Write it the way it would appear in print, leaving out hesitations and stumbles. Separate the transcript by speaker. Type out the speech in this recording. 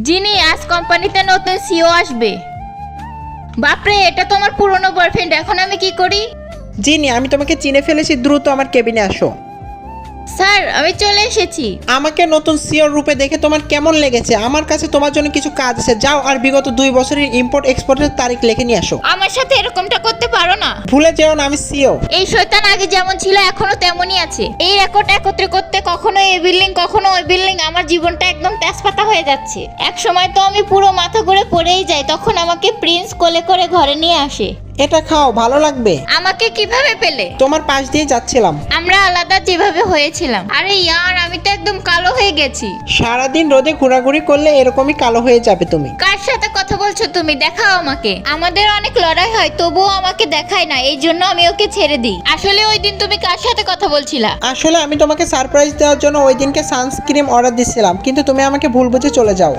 Speaker 1: জিনি, আজ কোম্পানিতে নতুন সিও আসবে। বাপরে, এটা তো আমার পুরনো বয়ফ্রেন্ড। এখন আমি কি করি?
Speaker 2: জিনি, আমি তোমাকে চিনে ফেলেছি, দ্রুত আমার কেবিনে আসো।
Speaker 1: স্যার, আমি চলে এসেছি।
Speaker 2: আমাকে নতুন সিওর রূপে দেখে তোমার কেমন লেগেছে? আমার কাছে তোমার জন্য কিছু কাজ আছে, যাও আর বিগত 2 বছরের ইম্পোর্ট এক্সপোর্টের তারিখ লিখে নিয়ে আসো।
Speaker 1: আমার সাথে এরকমটা করতে পারো না।
Speaker 2: ভুলে যেও না আমি সিও।
Speaker 1: এই শয়তান আগে যেমন ছিল এখনো তেমনই আছে। এই রেকর্ড একত্রে করতে কখনো এই বিল্ডিং কখনো ওই বিল্ডিং, আমার জীবনটা একদম তেজপাতা হয়ে যাচ্ছে। এক সময় তো আমি পুরো মাথা ঘুরে পড়েই যাই, তখন আমাকে প্রিন্স কোলে করে ঘরে নিয়ে আসে।
Speaker 2: এটা খাও, ভালো লাগবে।
Speaker 1: আমাকে কিভাবে পেলে?
Speaker 2: তোমার পাশ দিয়ে যাচ্ছিলাম।
Speaker 1: আমরা আলাদা যেভাবে হয়েছিলাম। আরে ইয়ার, আমি তো একদম কালো হয়ে গেছি।
Speaker 2: সারাদিন রোদে ঘোরাঘুরি করলে এরকমই কালো হয়ে যাবে তুমি।
Speaker 1: কার সাথে কথা বলছো তুমি? দেখাও আমাকে। আমাদের অনেক লড়াই হয়, তবুও আমাকে দেখায় না, এই জন্য আমি ওকে ছেড়ে দিই। আসলে ওই দিন তুমি কার সাথে কথা বলছিলা?
Speaker 2: আসলে আমি তোমাকে সারপ্রাইজ দেওয়ার জন্য ওই দিনকে সানস্ক্রিন অর্ডার দিচ্ছিলাম, কিন্তু তুমি আমাকে ভুল বুঝে চলে যাও।